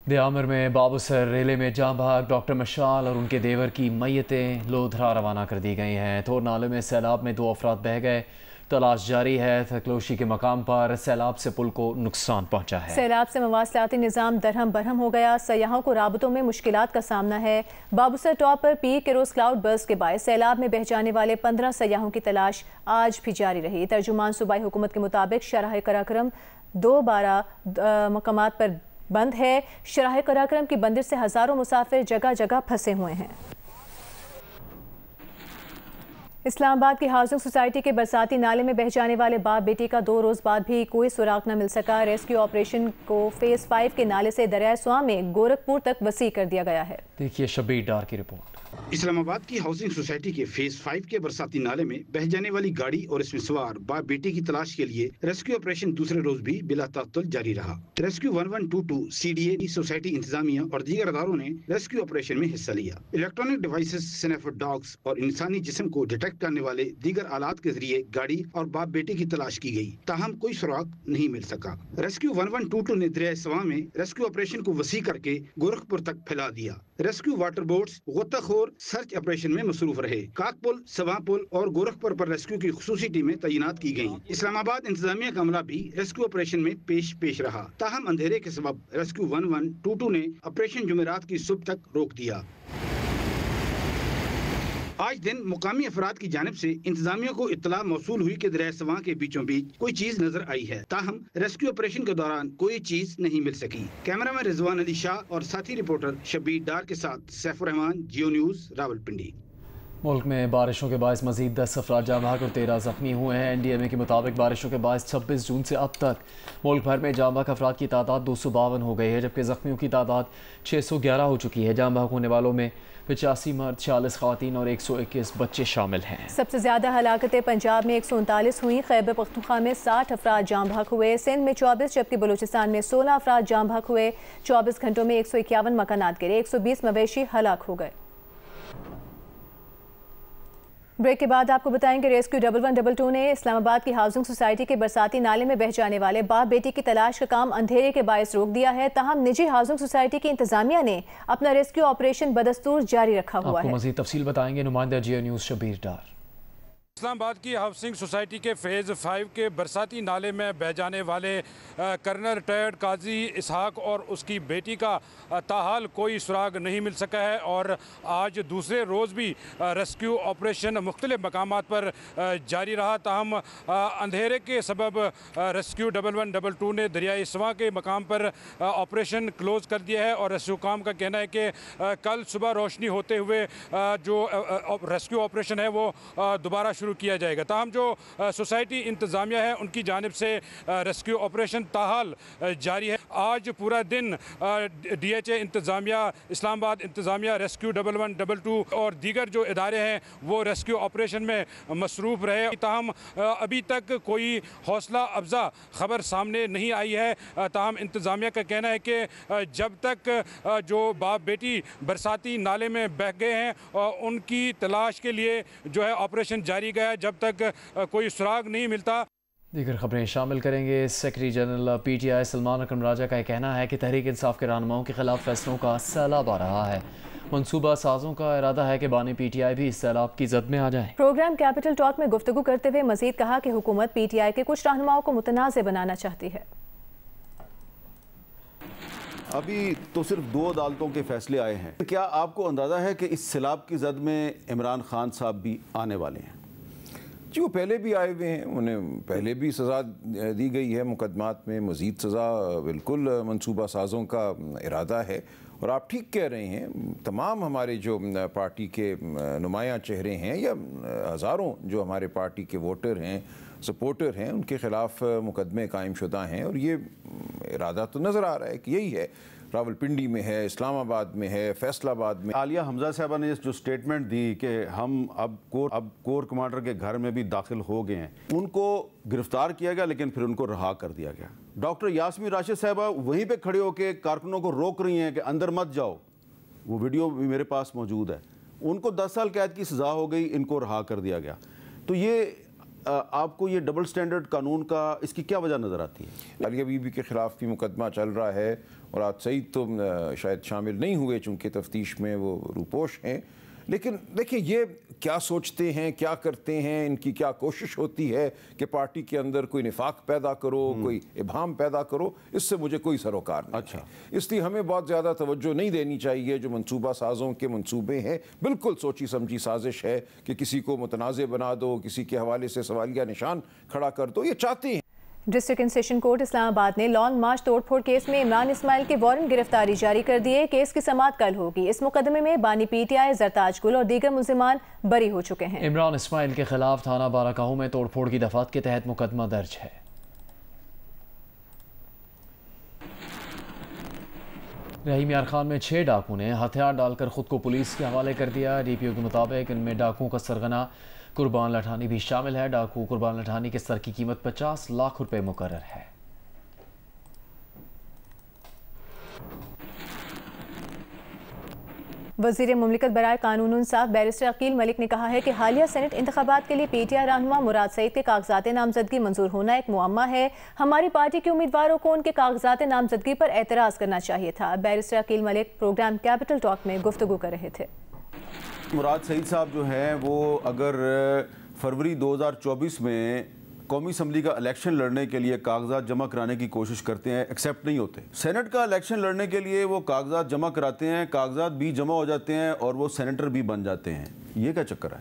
दियामर में बाबूसर रेले में जाँ भाग डॉक्टर मशाल और उनके देवर की मैयतें लोधरा रवाना कर दी गई हैं। थोर नाले में सैलाब में 2 अफराद बह गए। तलाश जारी है। थकलोशी के मकाम पर सैलाब से पुल को नुकसान पहुंचा है। सैलाब से मवासलाती निज़ाम दरहम बरहम हो गया। सयाहों को राबतों में मुश्किलात का सामना है। बाबूसर टॉप पर पीर के रोज़ क्लाउड बर्स्ट के बायस सैलाब में बह जाने वाले 15 सयाहों की तलाश आज भी जारी रही। तर्जुमान सूबाई हुकूमत के मुताबिक शराह कराक्रम 2 मकामात पर बंद है। शराह कराक्रम की बंदिश से हज़ारों मुसाफिर जगह जगह फंसे हुए हैं। इस्लामाबाद की हाउसिंग सोसाइटी के बरसाती नाले में बह जाने वाले बाप बेटी का 2 रोज़ बाद भी कोई सुराग न मिल सका। रेस्क्यू ऑपरेशन को फेज़ 5 के नाले से दरियाए स्वां में गोरखपुर तक वसी कर दिया गया है। देखिए शबीर डार की रिपोर्ट। इस्लामाबाद की हाउसिंग सोसाइटी के फेज 5 के बरसाती नाले में बह जाने वाली गाड़ी और इसमें सवार बाप बेटी की तलाश के लिए रेस्क्यू ऑपरेशन दूसरे रोज भी बिला तात्तुल जारी रहा। रेस्क्यू 1122 सीडीए सोसाइटी इंतजामिया और दीगर अदारों ने रेस्क्यू ऑपरेशन में हिस्सा लिया। इलेक्ट्रॉनिक डिवाइसेस, स्नैफर डॉग्स और इंसानी जिस्म को डिटेक्ट करने वाले दीगर आलात के जरिए गाड़ी और बाप बेटी की तलाश की गई, ताहम कोई सुराग नहीं मिल सका। रेस्क्यू 1122 ने दरिया सवां में रेस्क्यू ऑपरेशन को वसी करके गोरखपुर तक फैला दिया। रेस्क्यू वाटर बोट्स गोताखोर सर्च ऑपरेशन में मसरूफ रहे। काकपुल, सवा पुल और गोरखपुर पर रेस्क्यू की खुसूसी टीमें तैनात की गयी। इस्लामाबाद इंतजामिया का अमला भी रेस्क्यू ऑपरेशन में पेश रहा। ताहम अंधेरे के सबब रेस्क्यू 1122 ने ऑपरेशन जुमेरात की सुबह तक रोक दिया। आज दिन मुकामी अफराद की जानिब से इंतजामिया को इत्तला मौसूल हुई कि दरिया सवां के बीचों बीच कोई चीज नजर आई है, ताहम रेस्क्यू ऑपरेशन के दौरान कोई चीज नहीं मिल सकी। कैमरामैन रिजवान अली शाह और साथी रिपोर्टर शबीर डार के साथ सैफुर रहमान, जियो न्यूज, रावलपिंडी। मुल्क में बारिशों के बायस मजीद 10 अफराद जाँ भाग और 13 जख्मी हुए हैं। NDMA के मुताबिक बारिशों के बायस 26 जून से अब तक मुल्क भर में जाँ भाग अफराद की तादाद 252 हो गई है, जबकि जख्मियों की तादाद 611 हो चुकी है। जाँ भाग होने वालों में 85 मर्द, 46 खवातीन और 121 बच्चे शामिल हैं। सबसे ज्यादा हलाकतें पंजाब में 139 हुई। खैबर पख्तूनख्वा में 60 अफराद जाँ भाग हुए। सिंध में 24 जबकि बलूचिस्तान में 16 अफराद जाँ भाग हुए। 24 घंटों में 151 मकानात गिरे। 120 मवेशी हलाक हो गए। ब्रेक के बाद आपको बताएंगे रेस्क्यू 1122 ने इस्लामाबाद की हाउसिंग सोसाइटी के बरसाती नाले में बह जाने वाले बाप बेटी की तलाश का काम अंधेरे के बायस रोक दिया है। ताहम निजी हाउसिंग सोसाइटी की इंतजामिया ने अपना रेस्क्यू ऑपरेशन बदस्तूर जारी रखा हुआ है। मजीद तफसील बताएंगे नुमाइंदा जियो न्यूज़ शबीर डार। इस्लामाबाद की हाउसिंग सोसाइटी के फेज़ 5 के बरसाती नाले में बह जाने वाले कर्नल रिटायर्ड काजी इसहाक और उसकी बेटी का ताहाल कोई सुराग नहीं मिल सका है और आज दूसरे रोज़ भी रेस्क्यू ऑपरेशन मुख्तलिफ मकामात पर जारी रहा। ताहम अंधेरे के सबब रेस्क्यू 1122 ने दरियाई सवां के मकाम पर ऑपरेशन क्लोज़ कर दिया है और रेस्क्यू काम का कहना है कि कल सुबह रोशनी होते हुए जो रेस्क्यू ऑपरेशन है वो दोबारा शुरू किया जाएगा। ताहम जो सोसाइटी इंतजामिया है उनकी जानिब से रेस्क्यू ऑपरेशन ताहाल जारी है। आज पूरा दिन DHA इंतजामिया, इस्लामाबाद इंतजामिया, रेस्क्यू 1122 और दीगर जो इदारे हैं वो रेस्क्यू ऑपरेशन में मसरूफ़ रहे। ताहम अभी तक कोई हौसला अफजा खबर सामने नहीं आई है। ताहम इंतजामिया का कहना है कि जब तक जो बाप बेटी बरसाती नाले में बह गए हैं उनकी तलाश के लिए जो है ऑपरेशन जारी गया, जब तक कोई सुराग नहीं मिलता। दीगर खबरें शामिल करेंगे। सेक्रेटरी जनरल PTI सलमान अकरम राजा का कहना है कि तहरीक इंसाफ के रहनुमाओं के खिलाफ फैसलों का सैलाब आ रहा है। मनसूबा साजों का इरादा है कि बानी PTI भी इस सैलाब की जद में आ जाए। प्रोग्राम कैपिटल टॉक में गुफ्तगू करते हुए मजीद कहा कि हुकूमत PTI के कुछ रहनुमाओं को मुतनाज़ बनाना चाहती है। अभी तो सिर्फ 2 अदालतों के फैसले आए हैं। क्या आपको अंदाज़ा है कि इस सैलाब की जद में इमरान खान साहब भी आने वाले हैं? जी, वो पहले भी आए हुए हैं, उन्हें पहले भी सज़ा दी गई है मुकदमात में। मज़ीद सज़ा बिल्कुल मनसूबा साज़ों का इरादा है। और आप ठीक कह रहे हैं, तमाम हमारे जो पार्टी के नुमायाँ चेहरे हैं या हज़ारों जो हमारे पार्टी के वोटर हैं, सपोर्टर हैं, उनके ख़िलाफ़ मुकदमे कायम शुदा हैं। और ये इरादा तो नज़र आ रहा है कि यही है, रावलपिंडी में है, इस्लामाबाद में है, फैसलाबाद में। आलिया हमजा साहबा ने जो स्टेटमेंट दी कि हम अब कोर कमांडर के घर में भी दाखिल हो गए हैं, उनको गिरफ्तार किया गया लेकिन फिर उनको रहा कर दिया गया। डॉक्टर यास्मीन राशिद साहबा वहीं पे खड़े होकर कारकुनों को रोक रही हैं कि अंदर मत जाओ। वो वीडियो भी मेरे पास मौजूद है। उनको 10 साल कैद की सज़ा हो गई, इनको रहा कर दिया गया। तो ये आपको ये डबल स्टैंडर्ड कानून का इसकी क्या वजह नज़र आती है? आलिया बीबी के ख़िलाफ़ भी मुकदमा चल रहा है मुराद सईद तो शायद शामिल नहीं हुए चूँकि तफ्तीश में वो रूपोश हैं। लेकिन देखिए ये क्या सोचते हैं, क्या करते हैं, इनकी क्या कोशिश होती है कि पार्टी के अंदर कोई निफाक पैदा करो, कोई इबाहम पैदा करो, इससे मुझे कोई सरोकार नहीं। अच्छा, इसलिए हमें बहुत ज़्यादा तवज्जो नहीं देनी चाहिए। जो मंसूबा साजों के मंसूबे हैं बिल्कुल सोची समझी साजिश है कि किसी को मुतनाज़ बना दो, किसी के हवाले से सवालिया निशान खड़ा कर दो, ये चाहते हैं। District and session court Islamabad ने लॉन्ग मार्च तोड़फोड़ केस में इमरान इस्माइल के वारंट गिरफ्तारी जारी कर दिए। केस की समाअत कल होगी। इस मुकदमे में बानी PTI जरताज गुल और दीगर मुल्जिमान बरी हो चुके हैं। इमरान इस्माइल के खिलाफ थाना बाराकाहू में तोड़फोड़ की दफात के तहत मुकदमा दर्ज है। रहीम यार खान में 6 डाकू ने हथियार डालकर खुद को पुलिस के हवाले कर दिया। DPO के मुताबिक इनमें डाकुओं का सरगना कुर्बान लठानी भी शामिल है। डाकू कुर्बान लठानी के सर की कीमत 50 लाख रुपए मुकर्रर है। वज़ीर मुमलिकत बराए कानून इंसाफ बैरिस्टर अकील मलिक ने कहा है कि हालिया सेनेट इंतखाबात के लिए PTI रहनुमा मुराद सईद के कागजात नामजदगी मंजूर होना एक मुअम्मा है। हमारी पार्टी के उम्मीदवारों को उनके कागजात नामजदगी पर एतराज़ करना चाहिए था। Barrister Akeel Malik programme capital talk में गुफ्तगू कर रहे थे। मुराद सईद साहब जो हैं वो अगर फरवरी 2024 में कौमी असम्बली का इलेक्शन लड़ने के लिए कागजात जमा कराने की कोशिश करते हैं, एक्सेप्ट नहीं होते। सेनेट का इलेक्शन लड़ने के लिए वो कागजात जमा कराते हैं, कागजात भी जमा हो जाते हैं और वो सेनेटर भी बन जाते हैं। ये क्या चक्कर है?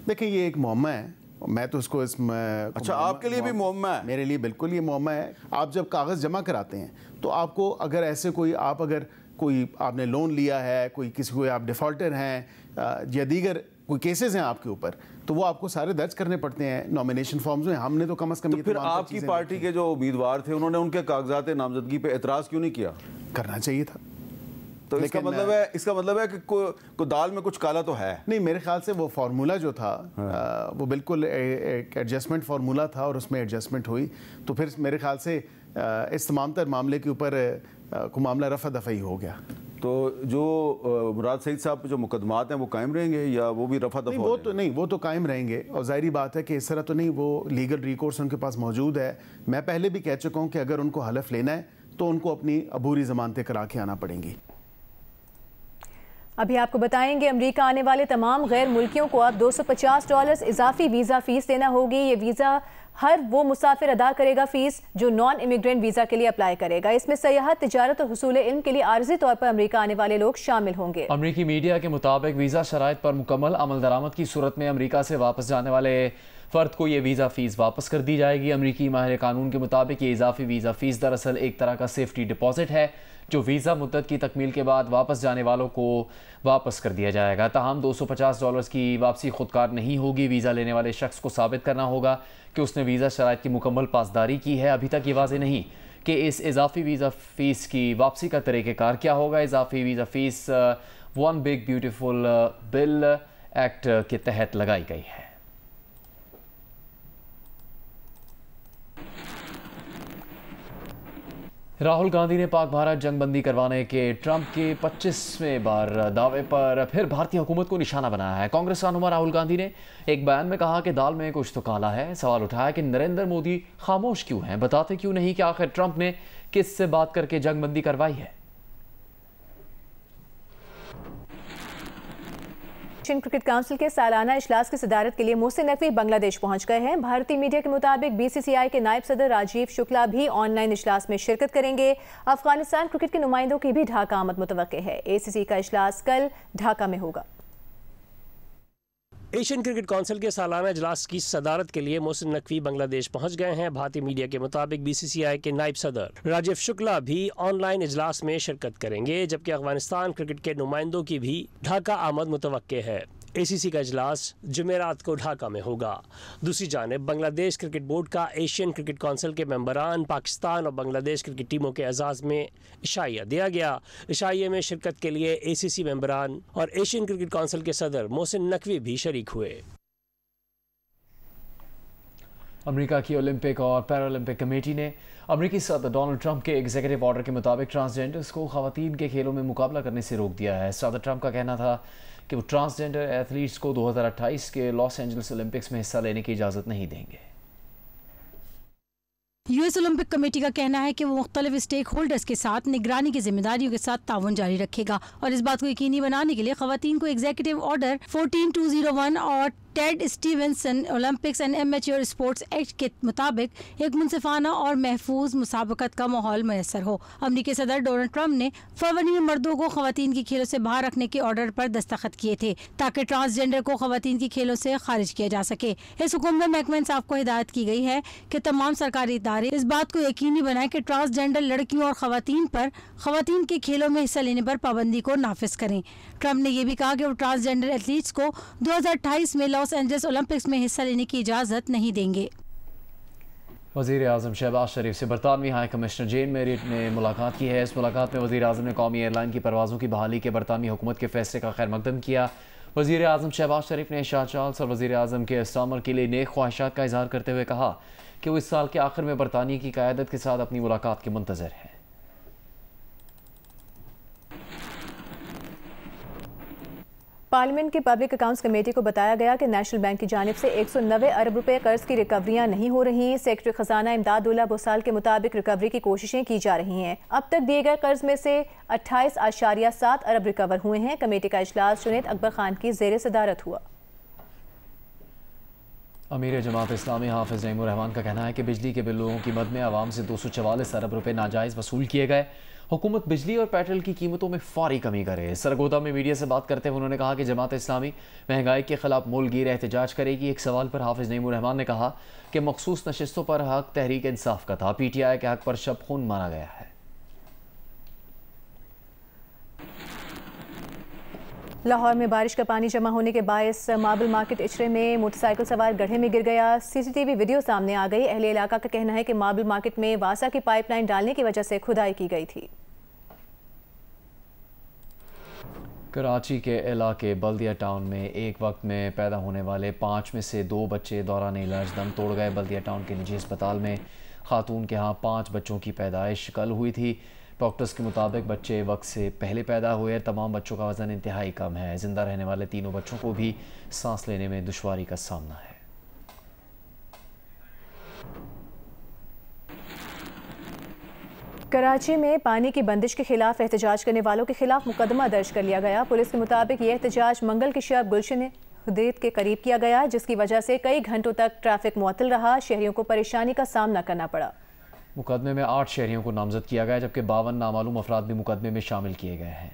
देखिए ये एक मुअम्मा है, मैं तो इसको अच्छा, आपके लिए भी मुअम्मा है? मेरे लिए बिल्कुल ये मुअम्मा है। आप जब कागज़ जमा कराते हैं तो आपको अगर ऐसे कोई आपने लोन लिया है, किसी को आप डिफ़ॉल्टर हैं या दीगर कोई केसेस हैं आपके ऊपर, तो वो आपको सारे दर्ज करने पड़ते हैं नॉमिनेशन फॉर्म्स में। हमने तो कम से कम तो फिर आपकी पार्टी के जो उम्मीदवार थे उन्होंने उनके कागजात नामजदगी पे एतराज़ क्यों नहीं किया? करना चाहिए था। तो इसका मतलब है कि को दाल में कुछ काला तो है नहीं। मेरे ख्याल से वो फार्मूला जो था वो बिल्कुल एक एडजस्टमेंट फार्मूला था और उसमें एडजस्टमेंट हुई। तो फिर मेरे ख्याल से इस तमाम तर मामले के ऊपर को मामला रफा दफाई हो गया। तो जो मुराद सईद साहब जो मुकदमात हैं वो कायम रहेंगे या वो भी रफा दफा? वो तो कायम रहेंगे। और ज़ाहिरी बात है कि इस तरह तो नहीं, वो लीगल रिकोर्स उनके पास मौजूद है। मैं पहले भी कह चुका हूँ कि अगर उनको हलफ लेना है तो उनको अपनी अबूरी ज़मानतें करा के आना पड़ेंगी। अभी आपको बताएंगे अमेरिका आने वाले तमाम गैर मुल्कियों को अब $250 इजाफी वीज़ा फ़ीस देना होगी। ये वीज़ा हर वो मुसाफिर अदा करेगा फ़ीस जो नॉन इमिग्रेंट वीज़ा के लिए अप्लाई करेगा। इसमें सयाहत, तिजारत और हुसूल इल्म के लिए आर्जी तौर पर अमेरिका आने वाले लोग शामिल होंगे। अमरीकी मीडिया के मुताबिक वीज़ा शराइत पर मुकम्मल अमल दरामद की सूरत में अमरीका से वापस जाने वाले फ़र्द को ये वीज़ा फ़ीस वापस कर दी जाएगी। अमरीकी माहिर कानून के मुताबिक ये इजाफी वीज़ा फ़ीस दरअसल एक तरह का सेफ्टी डिपॉजिट है जो वीज़ा मुद्दत की तकमील के बाद वापस जाने वालों को वापस कर दिया जाएगा। ताहम $250 की वापसी खुदकार नहीं होगी। वीज़ा लेने वाले शख्स को साबित करना होगा कि उसने वीज़ा शराइत की मुकम्मल पासदारी की है। अभी तक ये वाज़ेह नहीं कि इस इजाफी वीज़ा फ़ीस की वापसी का तरीक़ेकार क्या होगा। इजाफी visa fees one big beautiful bill act के तहत लगाई गई है। राहुल गांधी ने पाक भारत जंग बंदी करवाने के ट्रंप के 25वें बार दावे पर फिर भारतीय हुकूमत को निशाना बनाया है। कांग्रेस रहनुमा राहुल गांधी ने एक बयान में कहा कि दाल में कुछ तो काला है। सवाल उठाया कि नरेंद्र मोदी खामोश क्यों हैं, बताते क्यों नहीं कि आखिर ट्रंप ने किससे बात करके जंग बंदी करवाई है। एशियन क्रिकेट काउंसिल के सालाना इजलास की सदारत के लिए मोहसिन नकवी बांग्लादेश पहुंच गए हैं। भारतीय मीडिया के मुताबिक BCCI के नायब सदर राजीव शुक्ला भी ऑनलाइन इजलास में शिरकत करेंगे। अफगानिस्तान क्रिकेट के नुमाइंदों की भी ढाका आमद मुतवक्के है। ACC का इजलास कल ढाका में होगा। एशियन क्रिकेट काउंसिल के सालाना इजलास की सदारत के लिए मोहसिन नकवी बांग्लादेश पहुंच गए हैं। भारतीय मीडिया के मुताबिक BCCI के नायब सदर राजीव शुक्ला भी ऑनलाइन इजलास में शिरकत करेंगे, जबकि अफगानिस्तान क्रिकेट के नुमाइंदों की भी ढाका आमद मुतवक्के है। ACC का इजलास जुमेरात को ढाका में होगा। दूसरी जानिब बांग्लादेश क्रिकेट बोर्ड का एशियन क्रिकेट काउंसिल के मेंबरान पाकिस्तान और बांग्लादेश क्रिकेट टीमों के एजाज़ में इशाइया दिया गया। इशाइये में शिरकत के लिए ACC मेंबरान और एशियन क्रिकेट काउंसिल के सदर मोहसिन नकवी भी शरीक हुए। अमेरिका की ओलंपिक और पैरालंपिक कमेटी ने अमेरिकी सदर डोनाल्ड ट्रंप के एग्जीक्यूटिव ऑर्डर के मुताबिक ट्रांसजेंडर्स को खवातीन के खेलों में मुकाबला करने से रोक दिया है। सदर ट्रंप का कहना था कि वो ट्रांसजेंडर एथलीट्स को 2028 के लॉस एंजल्स ओलंपिक्स में हिस्सा लेने की इजाज़त नहीं देंगे। यूएस ओलंपिक कमेटी का कहना है कि वो मुख्तलिफ स्टेक होल्डर्स के साथ निगरानी की जिम्मेदारियों के साथ ताउन जारी रखेगा और इस बात को यकीनी बनाने के लिए खवातीन को एग्जीक्यूटिव ऑर्डर 14201 और Ted Stevenson Olympics and amateur sports act के मुताबिक एक मुनसिफाना और महफूज मुसाबकत का माहौल मैसर हो। अमरीकी सदर डोनाल्ड ट्रंप ने फरवरी में मर्दों को खवातीन की खेलों से बाहर रखने के ऑर्डर पर दस्तखत किए थे ताकि ट्रांसजेंडर को खवातीन की खेलों से खारिज किया जा सके। इस हुक्म में महकमा इंसाफ को हिदायत की गई है कि तमाम सरकारी इदारे इस बात को यकीनी बनाएं कि ट्रांसजेंडर लड़कियों और खवातीन पर खवातीन के खेलों में हिस्सा लेने पर पाबंदी को नाफिज करें। ट्रंप ने यह भी कहा कि वो ट्रांसजेंडर एथलीट्स को 2028 में लॉस एंजल्स ओलंपिक्स में हिस्सा लेने की इजाज़त नहीं देंगे। वज़ीर आज़म शहबाज शरीफ से बरतानवी हाई कमिश्नर जेन मेरिट ने मुलाकात की है। इस मुलाकात में वज़ीर आज़म ने कौमी एयरलाइन की परवाज़ों की बहाली के बरतानवी हुकूमत के फैसले का खैर मकदम किया। वज़ीर आज़म शहबाज शरीफ ने शाह चार्ल्स और वज़ीर आज़म के इस्तामल के लिए नेक ख्वाहिशात का इजहार करते हुए कहा कि वो इस साल के आखिर में बरतानिया की क़यादत के साथ अपनी मुलाकात के मुंतज़र हैं। पार्लियामेंट की पब्लिक अकाउंट्स कमेटी को बताया गया कि नेशनल बैंक की जानिब से 190 अरब रुपए कर्ज की रिकवरियां नहीं हो रही। सेक्रेटरी खजाना इमदादुल्ला बोसाल के मुताबिक रिकवरी की कोशिशें की जा रही हैं। अब तक दिए गए कर्ज में से 28.7 अरब रिकवर हुए हैं। कमेटी का इजलास जुनैद अकबर खान की ज़ेर सदारत हुआ। अमीर जमात इस्लामी हाफिज नईमुर रहमान का कहना है कि बिजली के बिलों की मद में आवाम से 244 अरब रुपए नाजायज़ वसूल किए गए। हुकूमत बिजली और पेट्रोल की कीमतों में फौरी कमी करे। सरगोदा में मीडिया से बात करते हुए उन्होंने कहा कि जमात इस्लामी महंगाई के खिलाफ मुल्कगीर एहतजाज करेगी। एक सवाल पर हाफिज नईमुर रहमान ने कहा कि मखसूस नशिस्तों पर हक तहरीक इंसाफ का था, PTI के हक पर शब खून माना गया है। लाहौर में बारिश का पानी जमा होने के बायस मार्बल मार्केट इचरे में मोटरसाइकिल सवार गड्ढे में गिर गया। CCTV वीडियो सामने आ गई। अहले इलाका का कहना है कि मार्बल मार्केट में वासा की पाइपलाइन डालने की वजह से खुदाई की गई थी। कराची के इलाके बल्दिया टाउन में एक वक्त में पैदा होने वाले 5 में से 2 बच्चे दौरान इलाज दम तोड़ गए। बल्दिया टाउन के निजी अस्पताल में खातून के यहाँ 5 बच्चों की पैदाइश कल हुई थी। डॉक्टर्स के मुताबिक बच्चे वक्त से पहले पैदा हुए। तमाम बच्चों का वज़न इंतहाई कम है। जिंदा रहने वाले तीनों बच्चों को भी सांस लेने में दुश्वारी का सामना है। कराची में पानी की बंदिश के खिलाफ एहतजाज करने वालों के खिलाफ मुकदमा दर्ज कर लिया गया। पुलिस के मुताबिक ये एहतजाज मंगल की शब गुलशन हुदैत के करीब किया गया, जिसकी वजह से कई घंटों तक ट्रैफिक मुअत्तल रहा। शहरियों को परेशानी का सामना करना पड़ा। मुकदमे में 8 शहरियों को नामजद किया गया, जबकि 52 नामालूम अफराद भी मुकदमे में शामिल किए गए हैं।